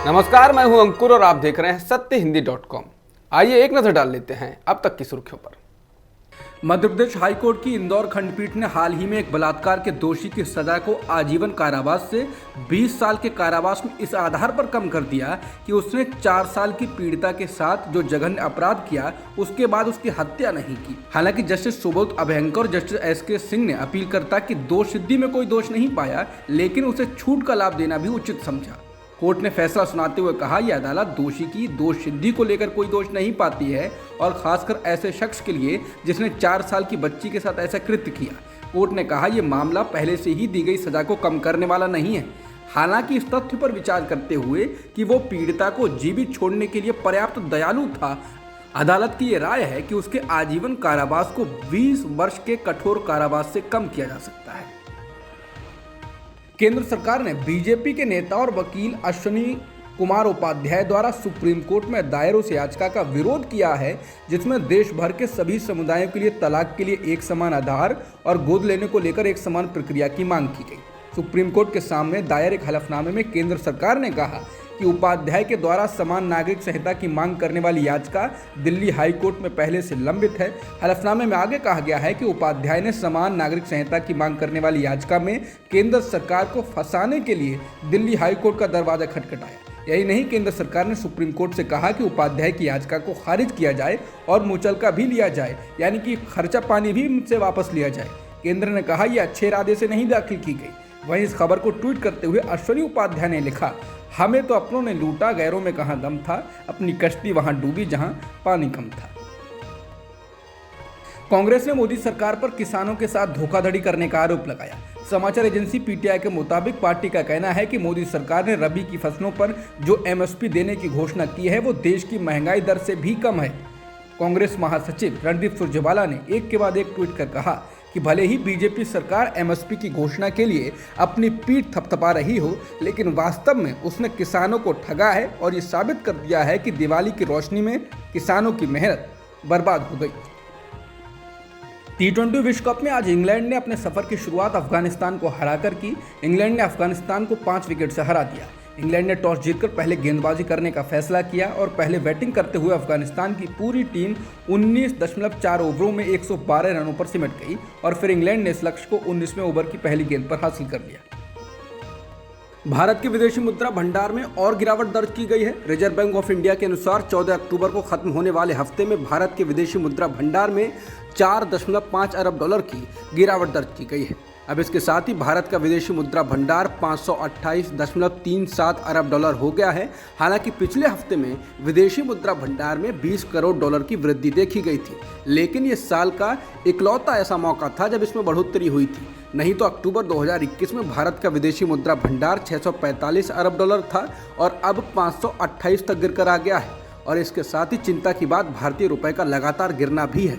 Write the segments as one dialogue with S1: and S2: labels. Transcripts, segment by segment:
S1: नमस्कार, मैं हूं अंकुर और आप देख रहे हैं सत्यहिंदी.com। आइए एक नजर डाल लेते हैं अब तक की सुर्खियों पर।
S2: मध्य प्रदेश हाईकोर्ट की इंदौर खंडपीठ ने हाल ही में एक बलात्कार के दोषी की सजा को आजीवन कारावास से 20 साल के कारावास में इस आधार पर कम कर दिया कि उसने 4 साल की पीड़िता के साथ जो जघन्य अपराध किया उसके बाद उसकी हत्या नहीं की। हालांकि जस्टिस सुबोध अभयंकर और जस्टिस एस.के. सिंह ने अपीलकर्ता की दोष सिद्धि में कोई दोष नहीं पाया, लेकिन उसे छूट का लाभ देना भी उचित समझा। कोर्ट ने फैसला सुनाते हुए कहा, यह अदालत दोषी की दोष सिद्धि को लेकर कोई दोष नहीं पाती है और खासकर ऐसे शख्स के लिए जिसने 4 साल की बच्ची के साथ ऐसा कृत्य किया। कोर्ट ने कहा, यह मामला पहले से ही दी गई सजा को कम करने वाला नहीं है। हालांकि इस तथ्य पर विचार करते हुए कि वो पीड़िता को जीवित छोड़ने के लिए पर्याप्त दयालु था, अदालत की यह राय है कि उसके आजीवन कारावास को 20 वर्ष के कठोर कारावास से कम किया जा सकता है। केंद्र सरकार ने बीजेपी के नेता और वकील अश्विनी कुमार उपाध्याय द्वारा सुप्रीम कोर्ट में दायर उस याचिका का विरोध किया है जिसमें देश भर के सभी समुदायों के लिए तलाक के लिए एक समान आधार और गोद लेने को लेकर एक समान प्रक्रिया की मांग की गई। सुप्रीम कोर्ट के सामने दायर एक हलफनामे में केंद्र सरकार ने कहा कि उपाध्याय के द्वारा समान नागरिक संहिता की मांग करने वाली याचिका दिल्ली हाई कोर्ट में पहले से लंबित है। हलफनामे में आगे कहा गया है कि उपाध्याय ने समान नागरिक संहिता की मांग करने वाली याचिका में केंद्र सरकार को फंसाने के लिए दिल्ली हाई कोर्ट का दरवाजा खटखटाया। यही नहीं, केंद्र सरकार ने सुप्रीम कोर्ट से कहा कि उपाध्याय की याचिका को खारिज किया जाए और मुचलका भी लिया जाए, यानी कि खर्चा पानी भी मुझसे वापस लिया जाए। केंद्र ने कहा, यह अच्छे इरादे से नहीं दाखिल की गई। वहीं इस खबर को ट्वीट करते हुए अश्विनी उपाध्याय ने लिखा, हमें तो अपनों ने लूटा, गैरों में कहां दम था, अपनी कश्ती वहां डूबी जहां पानी कम था। कांग्रेस ने मोदी सरकार पर किसानों के साथ धोखाधड़ी करने का आरोप लगाया। समाचार एजेंसी पीटीआई के मुताबिक पार्टी का कहना है कि मोदी सरकार ने रबी की फसलों पर जो एमएसपी देने की घोषणा की है वो देश की महंगाई दर से भी कम है। कांग्रेस महासचिव रणदीप सुरजेवाला ने एक के बाद एक ट्वीट कर कहा कि भले ही बीजेपी सरकार एमएसपी की घोषणा के लिए अपनी पीठ थपथपा रही हो, लेकिन वास्तव में उसने किसानों को ठगा है और ये साबित कर दिया है कि दिवाली की रोशनी में किसानों की मेहनत बर्बाद हो गई। T20 विश्व कप में आज इंग्लैंड ने अपने सफर की शुरुआत अफगानिस्तान को हराकर की। इंग्लैंड ने अफगानिस्तान को 5 विकेट से हरा दिया। इंग्लैंड ने टॉस जीतकर पहले गेंदबाजी करने का फैसला किया और पहले बैटिंग करते हुए अफगानिस्तान की पूरी टीम 19.4 ओवरों में 112 रनों पर सिमट गई और फिर इंग्लैंड ने इस लक्ष्य को 19वें ओवर की पहली गेंद पर हासिल कर लिया। भारत के विदेशी मुद्रा भंडार में और गिरावट दर्ज की गई है। रिजर्व बैंक ऑफ इंडिया के अनुसार 14 अक्टूबर को खत्म होने वाले हफ्ते में भारत के विदेशी मुद्रा भंडार में 4.5 अरब डॉलर की गिरावट दर्ज की गई है। अब इसके साथ ही भारत का विदेशी मुद्रा भंडार 528.37 अरब डॉलर हो गया है। हालांकि पिछले हफ्ते में विदेशी मुद्रा भंडार में 20 करोड़ डॉलर की वृद्धि देखी गई थी, लेकिन ये साल का इकलौता ऐसा मौका था जब इसमें बढ़ोतरी हुई थी। नहीं तो अक्टूबर 2021 में भारत का विदेशी मुद्रा भंडार 645 अरब डॉलर था और अब 528 तक गिरकर आ गया है। और इसके साथ ही चिंता की बात भारतीय रुपए का लगातार गिरना भी है।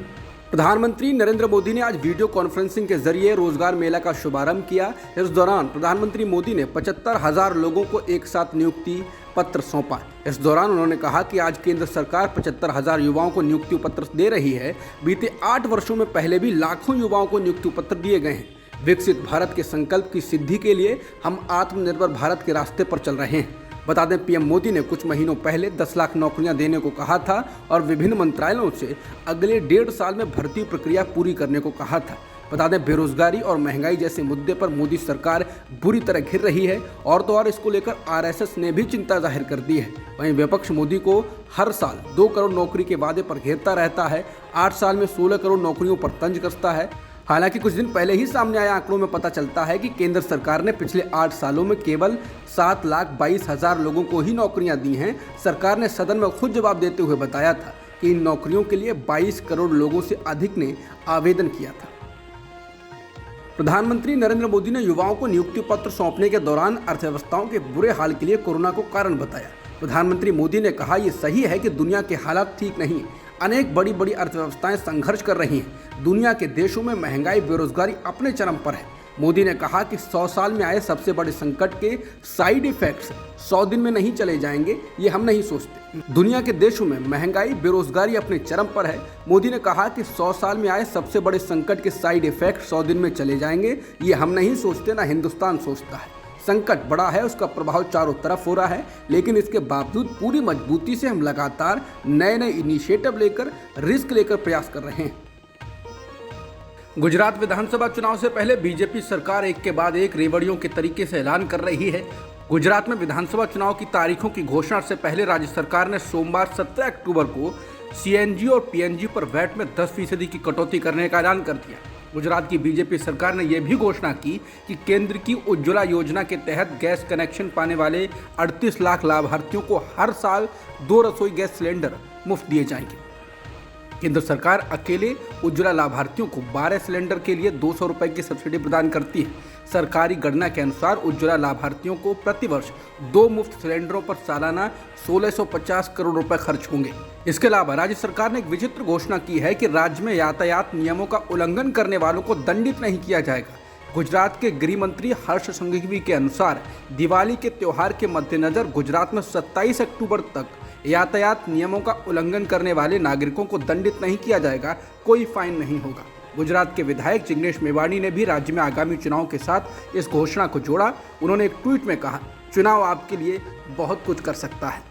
S2: प्रधानमंत्री नरेंद्र मोदी ने आज वीडियो कॉन्फ्रेंसिंग के जरिए रोजगार मेला का शुभारंभ किया। इस दौरान प्रधानमंत्री मोदी ने 75,000 लोगों को एक साथ नियुक्ति पत्र सौंपा। इस दौरान उन्होंने कहा कि आज केंद्र सरकार 75,000 युवाओं को नियुक्ति पत्र दे रही है। बीते 8 वर्षों में पहले भी लाखों युवाओं को नियुक्ति पत्र दिए गए हैं। विकसित भारत के संकल्प की सिद्धि के लिए हम आत्मनिर्भर भारत के रास्ते पर चल रहे हैं। बता दें, पीएम मोदी ने कुछ महीनों पहले 10 लाख नौकरियां देने को कहा था और विभिन्न मंत्रालयों से अगले 1.5 साल में भर्ती प्रक्रिया पूरी करने को कहा था। बता दें, बेरोजगारी और महंगाई जैसे मुद्दे पर मोदी सरकार बुरी तरह घिर रही है और तो और इसको लेकर आरएसएस ने भी चिंता जाहिर कर दी है। वहीं विपक्ष मोदी को हर साल 2 करोड़ नौकरी के वादे पर घेरता रहता है। 8 साल में 16 करोड़ नौकरियों पर तंज कसता है। हालांकि कुछ दिन पहले ही सामने आए आंकड़ों में पता चलता है कि केंद्र सरकार ने पिछले 8 सालों में केवल 7,22,000 लोगों को ही नौकरियां दी हैं। सरकार ने सदन में खुद जवाब देते हुए बताया था कि इन नौकरियों के लिए 22 करोड़ लोगों से अधिक ने आवेदन किया था। प्रधानमंत्री नरेंद्र मोदी ने युवाओं को नियुक्ति पत्र सौंपने के दौरान अर्थव्यवस्थाओं के बुरे हाल के लिए कोरोना को कारण बताया। प्रधानमंत्री मोदी ने कहा, यह सही है कि दुनिया के हालात ठीक नहीं, अनेक बड़ी बड़ी अर्थव्यवस्थाएं संघर्ष कर रही हैं। दुनिया के देशों में महंगाई, बेरोजगारी अपने चरम पर है। मोदी ने कहा कि 100 साल में आए सबसे बड़े संकट के साइड इफेक्ट्स 100 दिन में नहीं चले जाएंगे, ये हम नहीं सोचते। दुनिया के देशों में महंगाई, बेरोजगारी अपने चरम पर है। मोदी ने कहा कि 100 साल में आए सबसे बड़े संकट के साइड इफेक्ट 100 दिन में चले जाएंगे, ये हम नहीं सोचते, ना हिंदुस्तान सोचता है। संकट बड़ा है, उसका प्रभाव चारों तरफ हो रहा है, लेकिन इसके बावजूद पूरी मजबूती से हम लगातार नए नए इनिशिएटिव लेकर, रिस्क लेकर प्रयास कर रहे हैं। गुजरात विधानसभा चुनाव से पहले बीजेपी सरकार एक के बाद एक रेवड़ियों के तरीके से ऐलान कर रही है। गुजरात में विधानसभा चुनाव की तारीखों की घोषणा से पहले राज्य सरकार ने सोमवार 17 अक्टूबर को सीएनजी और पीएनजी पर वैट में 10% की कटौती करने का ऐलान कर दिया। गुजरात की बीजेपी सरकार ने यह भी घोषणा की कि केंद्र की उज्ज्वला योजना के तहत गैस कनेक्शन पाने वाले 38 लाख लाभार्थियों को हर साल 2 रसोई गैस सिलेंडर मुफ्त दिए जाएंगे। केंद्र सरकार अकेले उज्ज्वला लाभार्थियों को 12 सिलेंडर के लिए 200 रुपए की सब्सिडी प्रदान करती है। सरकारी गणना के अनुसार उज्ज्वला लाभार्थियों को प्रतिवर्ष 2 मुफ्त सिलेंडरों पर सालाना 1650 करोड़ रुपए खर्च होंगे। इसके अलावा राज्य सरकार ने एक विचित्र घोषणा की है कि राज्य में यातायात नियमों का उल्लंघन करने वालों को दंडित नहीं किया जाएगा। गुजरात के गृह मंत्री हर्ष संघवी के अनुसार दिवाली के त्योहार के मद्देनजर गुजरात में 27 अक्टूबर तक यातायात नियमों का उल्लंघन करने वाले नागरिकों को दंडित नहीं किया जाएगा, कोई फाइन नहीं होगा। गुजरात के विधायक जिग्नेश मेवाणी ने भी राज्य में आगामी चुनाव के साथ इस घोषणा को जोड़ा। उन्होंने एक ट्वीट में कहा, चुनाव आपके लिए बहुत कुछ कर सकता है।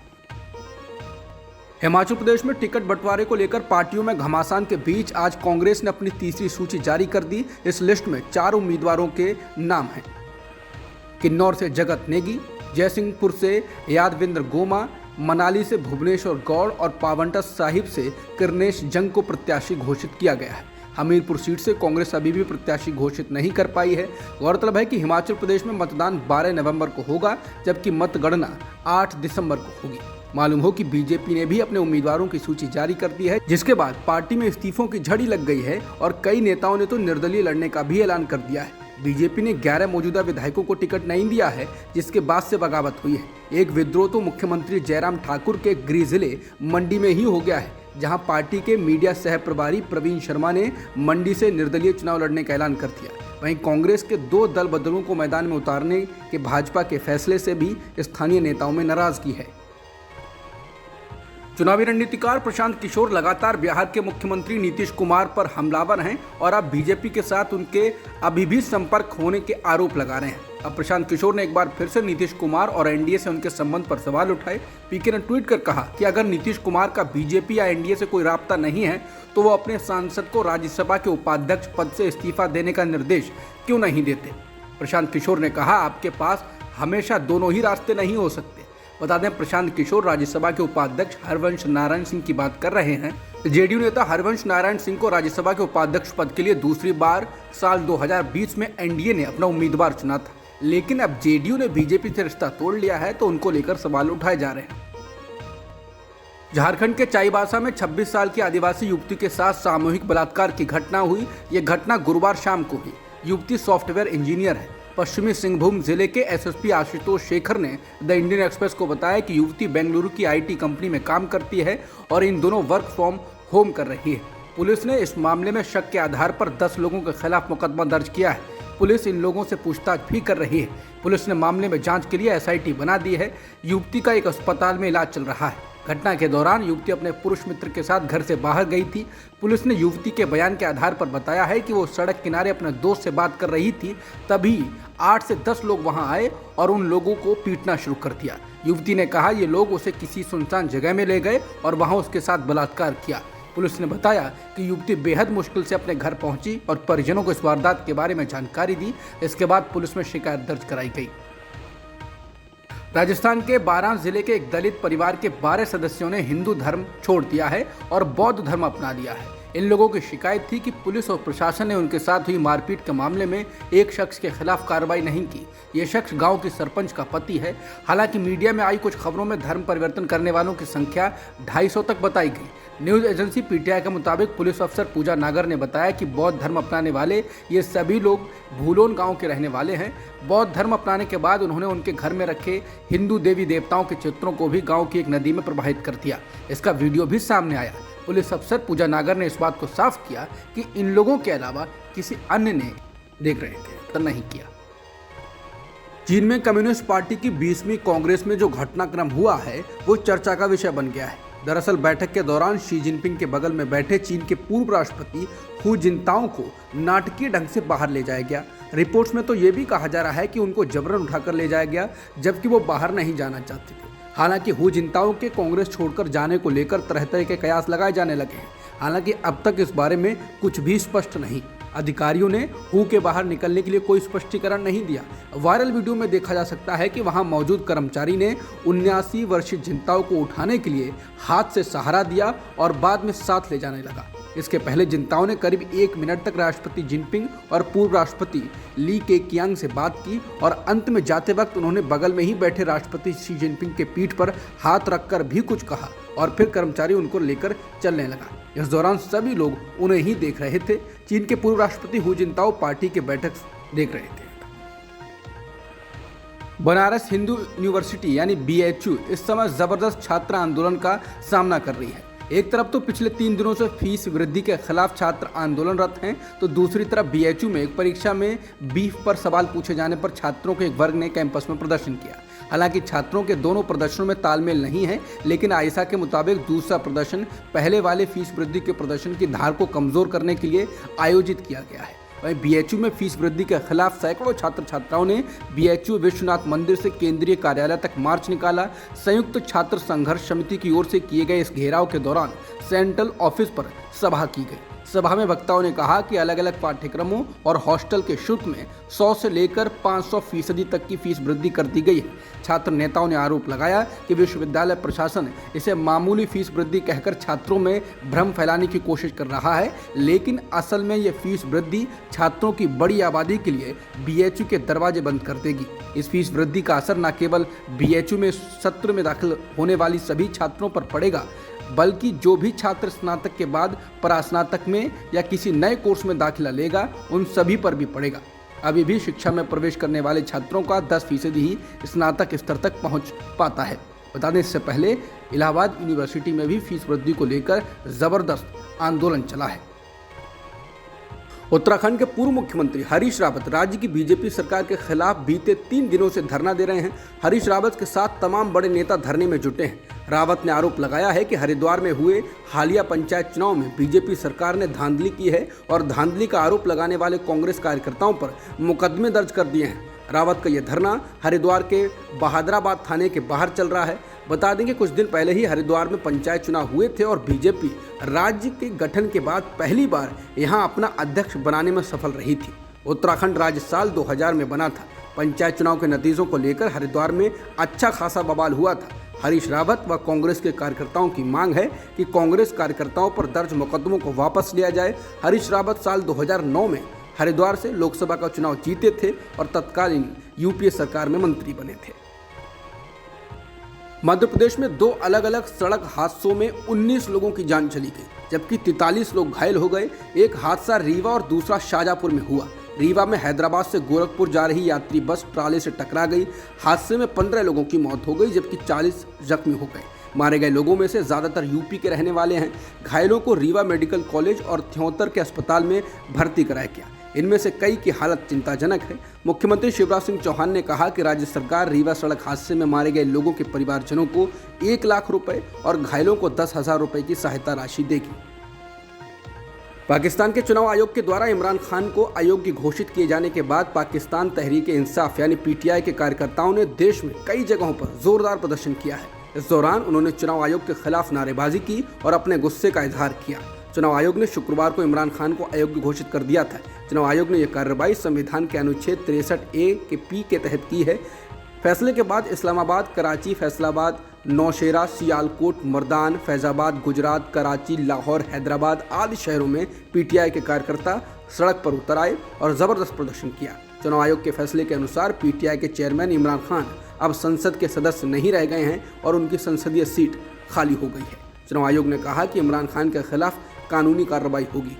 S2: हिमाचल प्रदेश में टिकट बंटवारे को लेकर पार्टियों में घमासान के बीच आज कांग्रेस ने अपनी तीसरी सूची जारी कर दी। इस लिस्ट में 4 उम्मीदवारों के नाम हैं। किन्नौर से जगत नेगी, जयसिंहपुर से यादविंद्र गोमा, मनाली से भुवनेश्वर गौड़ और पावंटा साहिब से किरनेश जंग को प्रत्याशी घोषित किया गया है। हमीरपुर सीट से कांग्रेस अभी भी प्रत्याशी घोषित नहीं कर पाई है। गौरतलब है कि हिमाचल प्रदेश में मतदान 12 नवंबर को होगा, जबकि मतगणना 8 दिसंबर को होगी। मालूम हो कि बीजेपी ने भी अपने उम्मीदवारों की सूची जारी कर दी है, जिसके बाद पार्टी में इस्तीफों की झड़ी लग गई है और कई नेताओं ने तो निर्दलीय लड़ने का भी ऐलान कर दिया है। बीजेपी ने 11 मौजूदा विधायकों को टिकट नहीं दिया है, जिसके बाद से बगावत हुई है। एक विद्रोह तो मुख्यमंत्री जयराम ठाकुर के गृह जिले मंडी में ही हो गया है, जहां पार्टी के मीडिया सह प्रभारी प्रवीण शर्मा ने मंडी से निर्दलीय चुनाव लड़ने का ऐलान कर दिया। वहीं कांग्रेस के 2 दल बदलों को मैदान में उतारने के भाजपा के फैसले से भी स्थानीय नेताओं में नाराजगी है। चुनावी रणनीतिकार प्रशांत किशोर लगातार बिहार के मुख्यमंत्री नीतीश कुमार पर हमलावर हैं और अब बीजेपी के साथ उनके अभी भी संपर्क होने के आरोप लगा रहे हैं। अब प्रशांत किशोर ने एक बार फिर से नीतीश कुमार और एनडीए से उनके संबंध पर सवाल उठाए। पीके ने ट्वीट कर कहा कि अगर नीतीश कुमार का बीजेपी या एनडीए से कोई राब्ता नहीं है तो वो अपने सांसद को राज्यसभा के उपाध्यक्ष पद से इस्तीफा देने का निर्देश क्यों नहीं देते। प्रशांत किशोर ने कहा, आपके पास हमेशा दोनों ही रास्ते नहीं हो सकते। बता दें, प्रशांत किशोर राज्यसभा के उपाध्यक्ष हरवंश नारायण सिंह की बात कर रहे हैं। जेडीयू नेता हरवंश नारायण सिंह को राज्यसभा के उपाध्यक्ष पद के लिए दूसरी बार साल 2020 में एनडीए ने अपना उम्मीदवार चुना था, लेकिन अब जेडीयू ने बीजेपी से रिश्ता तोड़ लिया है, तो उनको लेकर सवाल उठाए जा रहे हैं। झारखंड के चाईबासा में 26 साल की आदिवासी युवती के साथ सामूहिक बलात्कार की घटना हुई। यह घटना गुरुवार शाम को हुई। युवती सॉफ्टवेयर इंजीनियर है। पश्चिमी सिंहभूम जिले के एसएसपी आशुतोष शेखर ने द इंडियन एक्सप्रेस को बताया कि युवती बेंगलुरु की आईटी कंपनी में काम करती है और इन दोनों वर्क फ्रॉम होम कर रही है। पुलिस ने इस मामले में शक के आधार पर 10 लोगों के खिलाफ मुकदमा दर्ज किया है। पुलिस इन लोगों से पूछताछ भी कर रही है। पुलिस ने मामले में जांच के लिए एसआईटी बना दी है। युवती का एक अस्पताल में इलाज चल रहा है। घटना के दौरान युवती अपने पुरुष मित्र के साथ घर से बाहर गई थी। पुलिस ने युवती के बयान के आधार पर बताया है कि वो सड़क किनारे अपने दोस्त से बात कर रही थी, तभी 8 से 10 लोग वहां आए और उन लोगों को पीटना शुरू कर दिया। युवती ने कहा, ये लोग उसे किसी सुनसान जगह में ले गए और वहां उसके साथ बलात्कार किया। पुलिस ने बताया कि युवती बेहद मुश्किल से अपने घर पहुंची और परिजनों को इस वारदात के बारे में जानकारी दी। इसके बाद पुलिस में शिकायत दर्ज कराई गई। राजस्थान के बारां जिले के एक दलित परिवार के 12 सदस्यों ने हिंदू धर्म छोड़ दिया है और बौद्ध धर्म अपना लिया है। इन लोगों की शिकायत थी कि पुलिस और प्रशासन ने उनके साथ हुई मारपीट के मामले में एक शख्स के खिलाफ कार्रवाई नहीं की। ये शख्स गांव की सरपंच का पति है। हालांकि मीडिया में आई कुछ खबरों में धर्म परिवर्तन करने वालों की संख्या 250 तक बताई गई। न्यूज एजेंसी पीटीआई के मुताबिक पुलिस अफसर पूजा नागर ने बताया कि बौद्ध धर्म अपनाने वाले ये सभी लोग भूलोन गांव के रहने वाले हैं। बौद्ध धर्म अपनाने के बाद उन्होंने उनके घर में रखे हिंदू देवी देवताओं के चित्रों को भी गांव की एक नदी में प्रवाहित कर दिया। इसका वीडियो भी सामने आया। पुलिस अफसर पूजा नागर ने इस बात को साफ किया कि इन लोगों के अलावा किसी अन्य ने देख रहे थे तो नहीं किया। चीन में कम्युनिस्ट पार्टी की 20वीं कांग्रेस में जो घटनाक्रम हुआ है वो चर्चा का विषय बन गया है। दरअसल बैठक के दौरान शी जिनपिंग के बगल में बैठे चीन के पूर्व राष्ट्रपति हु जिनताओ को नाटकीय ढंग से बाहर ले जाया गया। रिपोर्ट्स में तो ये भी कहा जा रहा है कि उनको जबरन उठाकर ले जाया गया, जबकि वो बाहर नहीं जाना चाहते थे। हालांकि हु जिनताओ के कांग्रेस छोड़कर जाने को लेकर तरह तरह के कयास लगाए जाने लगे हैं। हालांकि अब तक इस बारे में कुछ भी स्पष्ट नहीं। अधिकारियों ने हु के बाहर निकलने के लिए कोई स्पष्टीकरण नहीं दिया। वायरल वीडियो में देखा जा सकता है कि वहां मौजूद कर्मचारी ने 79 वर्षीय जिनताओ को उठाने के लिए हाथ से सहारा दिया और बाद में साथ ले जाने लगा। इसके पहले जिनताओ ने करीब 1 मिनट तक राष्ट्रपति जिनपिंग और पूर्व राष्ट्रपति ली केकियांग से बात की और अंत में जाते वक्त उन्होंने बगल में ही बैठे राष्ट्रपति शी जिनपिंग के पीठ पर हाथ रखकर भी कुछ कहा और फिर कर्मचारी उनको लेकर चलने लगा। इस दौरान सभी लोग उन्हें ही देख रहे थे। चीन के पूर्व राष्ट्रपति हु जिनताओ पार्टी की बैठक देख रहे थे। बनारस हिंदू यूनिवर्सिटी यानी BHU इस समय जबरदस्त छात्र आंदोलन का सामना कर रही है। एक तरफ तो पिछले 3 दिनों से फीस वृद्धि के खिलाफ छात्र आंदोलनरत हैं, तो दूसरी तरफ BHU में एक परीक्षा में बीफ पर सवाल पूछे जाने पर छात्रों के एक वर्ग ने कैंपस में प्रदर्शन किया। हालांकि छात्रों के दोनों प्रदर्शनों में तालमेल नहीं है, लेकिन आईसा के मुताबिक दूसरा प्रदर्शन पहले वाले फीस वृद्धि के प्रदर्शन की धार को कमजोर करने के लिए आयोजित किया गया है। वहीं BHU में फीस वृद्धि के खिलाफ सैकड़ों छात्र छात्राओं ने BHU विश्वनाथ मंदिर से केंद्रीय कार्यालय तक मार्च निकाला। संयुक्त छात्र संघर्ष समिति की ओर से किए गए इस घेराव के दौरान सेंट्रल ऑफिस पर सभा की गई। सभा में वक्ताओं ने कहा कि अलग अलग पाठ्यक्रमों और हॉस्टल के शुल्क में 100 से लेकर 500% तक की फीस वृद्धि कर दी गई है। छात्र नेताओं ने आरोप लगाया कि विश्वविद्यालय प्रशासन इसे मामूली फीस वृद्धि कहकर छात्रों में भ्रम फैलाने की कोशिश कर रहा है, लेकिन असल में ये फीस वृद्धि छात्रों की बड़ी आबादी के लिए BHU के दरवाजे बंद कर देगी। इस फीस वृद्धि का असर न केवल BHU में सत्र में दाखिल होने वाली सभी छात्रों पर पड़ेगा, बल्कि जो भी छात्र स्नातक के बाद परास्नातक में या किसी नए कोर्स में दाखिला लेगा उन सभी पर भी पड़ेगा। अभी भी शिक्षा में प्रवेश करने वाले छात्रों का 10% ही स्नातक स्तर तक पहुंच पाता है। बता दें, इससे पहले इलाहाबाद यूनिवर्सिटी में भी फीस वृद्धि को लेकर जबरदस्त आंदोलन चला है। उत्तराखंड के पूर्व मुख्यमंत्री हरीश रावत राज्य की बीजेपी सरकार के खिलाफ बीते 3 दिनों से धरना दे रहे हैं। हरीश रावत के साथ तमाम बड़े नेता धरने में जुटे हैं। रावत ने आरोप लगाया है कि हरिद्वार में हुए हालिया पंचायत चुनाव में बीजेपी सरकार ने धांधली की है और धांधली का आरोप लगाने वाले कांग्रेस कार्यकर्ताओं पर मुकदमे दर्ज कर दिए हैं। रावत का यह धरना हरिद्वार के बहादराबाद थाने के बाहर चल रहा है। बता दें कि कुछ दिन पहले ही हरिद्वार में पंचायत चुनाव हुए थे और बीजेपी राज्य के गठन के बाद पहली बार यहां अपना अध्यक्ष बनाने में सफल रही थी। उत्तराखंड राज्य साल 2000 में बना था। पंचायत चुनाव के नतीजों को लेकर हरिद्वार में अच्छा खासा बवाल हुआ था। हरीश रावत व कांग्रेस के कार्यकर्ताओं की मांग है कि कांग्रेस कार्यकर्ताओं पर दर्ज मुकदमों को वापस लिया जाए। हरीश रावत साल 2009 में हरिद्वार से लोकसभा का चुनाव जीते थे और तत्कालीन UPA सरकार में मंत्री बने थे। मध्य प्रदेश में 2 अलग अलग सड़क हादसों में 19 लोगों की जान चली गई, जबकि 43 लोग घायल हो गए। एक हादसा रीवा और दूसरा शाजापुर में हुआ। रीवा में हैदराबाद से गोरखपुर जा रही यात्री बस ट्राले से टकरा गई। हादसे में 15 लोगों की मौत हो गई, जबकि 40 जख्मी हो गए। मारे गए लोगों में से ज़्यादातर यूपी के रहने वाले हैं। घायलों को रीवा मेडिकल कॉलेज और थ्योतर के अस्पताल में भर्ती कराया गया। इनमें से कई की हालत चिंताजनक है। मुख्यमंत्री शिवराज सिंह चौहान ने कहा कि राज्य सरकार रीवा सड़क हादसे में मारे गए लोगों के परिवारजनों को 1 लाख रुपए और घायलों को 10,000 रुपए की सहायता राशि देगी। पाकिस्तान के चुनाव आयोग के द्वारा इमरान खान को अयोग्य घोषित किए जाने के बाद पाकिस्तान तहरीक इंसाफ यानी PTI के कार्यकर्ताओं ने देश में कई जगहों पर जोरदार प्रदर्शन किया है। इस दौरान उन्होंने चुनाव आयोग के खिलाफ नारेबाजी की और अपने गुस्से का इजहार किया। चुनाव आयोग ने शुक्रवार को इमरान खान को अयोग्य घोषित कर दिया था। चुनाव आयोग ने यह कार्रवाई संविधान के अनुच्छेद 63A के P के तहत की है। फैसले के बाद इस्लामाबाद, कराची, फैसलाबाद, नौशेरा, सियालकोट, मर्दान, फैजाबाद, गुजरात, कराची, लाहौर, हैदराबाद आदि शहरों में PTI के कार्यकर्ता सड़क पर उतर आए और जबरदस्त प्रदर्शन किया। चुनाव आयोग के फैसले के अनुसार PTI के चेयरमैन इमरान खान अब संसद के सदस्य नहीं रह गए हैं और उनकी संसदीय सीट खाली हो गई है। चुनाव आयोग ने कहा कि इमरान खान के खिलाफ कानूनी कार्रवाई होगी।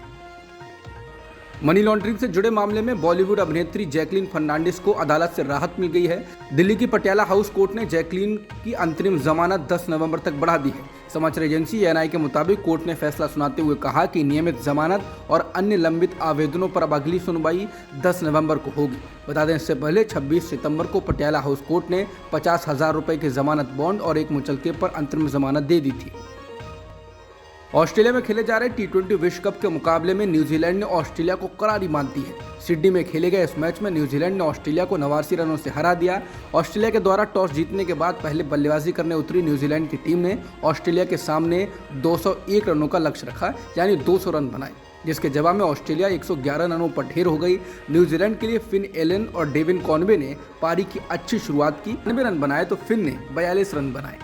S2: मनी लॉन्ड्रिंग से जुड़े मामले में बॉलीवुड अभिनेत्री जैकलीन फर्नांडिस को अदालत से राहत मिल गई है। दिल्ली की पटियाला हाउस कोर्ट ने जैकलीन की अंतरिम जमानत 10 नवंबर तक बढ़ा दी है। समाचार एजेंसी ANI के मुताबिक कोर्ट ने फैसला सुनाते हुए कहा कि नियमित जमानत और अन्य लंबित आवेदनों पर अब अगली सुनवाई 10 नवंबर को होगी। बता दें, इससे पहले 26 सितंबर को पटियाला हाउस कोर्ट ने 50,000 रुपए के जमानत बॉन्ड और एक मुचलके पर अंतरिम जमानत दे दी थी। ऑस्ट्रेलिया में खेले जा रहे टी20 विश्व कप के मुकाबले में न्यूजीलैंड ने ऑस्ट्रेलिया को करारी मान दी है। सिडनी में खेले गए इस मैच में न्यूजीलैंड ने ऑस्ट्रेलिया को 89 रनों से हरा दिया। ऑस्ट्रेलिया के द्वारा टॉस जीतने के बाद पहले बल्लेबाजी करने उतरी न्यूजीलैंड की टीम ने ऑस्ट्रेलिया के सामने 201 रनों का लक्ष्य रखा, यानी 200 रन बनाए, जिसके जवाब में ऑस्ट्रेलिया 111 रनों पर ढेर हो गई। न्यूजीलैंड के लिए फिन एलन और डेविन कॉनवे ने पारी की अच्छी शुरुआत की, 90 रन बनाए तो फिन ने 42 रन बनाए।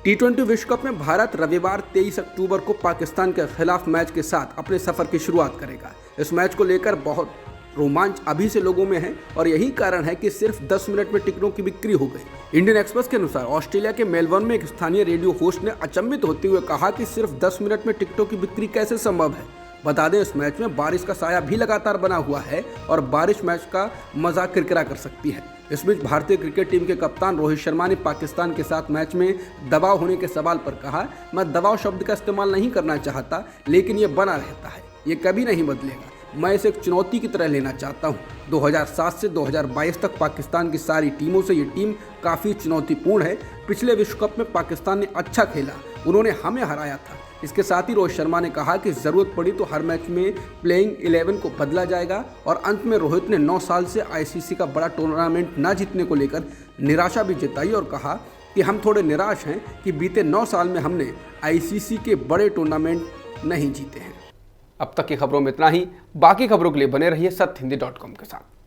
S2: टी20 विश्व कप में भारत रविवार 23 अक्टूबर को पाकिस्तान के खिलाफ मैच के साथ अपने सफर की शुरुआत करेगा। इस मैच को लेकर बहुत रोमांच अभी से लोगों में है और यही कारण है कि सिर्फ 10 मिनट में टिकटों की बिक्री हो गई। इंडियन एक्सप्रेस के अनुसार ऑस्ट्रेलिया के मेलबर्न में एक स्थानीय रेडियो होस्ट ने अचंभित होते हुए कहा कि सिर्फ 10 मिनट में टिकटों की बिक्री कैसे संभव है। बता दें, इस मैच में बारिश का साया भी लगातार बना हुआ है और बारिश मैच का मजा किरकिरा कर सकती है। इस बीच भारतीय क्रिकेट टीम के कप्तान रोहित शर्मा ने पाकिस्तान के साथ मैच में दबाव होने के सवाल पर कहा, मैं दबाव शब्द का इस्तेमाल नहीं करना चाहता, लेकिन ये बना रहता है, ये कभी नहीं बदलेगा। मैं इसे एक चुनौती की तरह लेना चाहता हूँ। 2007 से 2022 तक पाकिस्तान की सारी टीमों से ये टीम काफ़ी चुनौतीपूर्ण है। पिछले विश्व कप में पाकिस्तान ने अच्छा खेला, उन्होंने हमें हराया था। इसके साथ ही रोहित शर्मा ने कहा कि ज़रूरत पड़ी तो हर मैच में प्लेइंग 11 को बदला जाएगा। और अंत में रोहित ने 9 साल से आईसीसी का बड़ा टूर्नामेंट न जीतने को लेकर निराशा भी जताई और कहा कि हम थोड़े निराश हैं कि बीते 9 साल में हमने आईसीसी के बड़े टूर्नामेंट नहीं जीते हैं।
S1: अब तक की खबरों में इतना ही। बाकी खबरों के लिए बने रहिए सत्यहिंदी.com के साथ।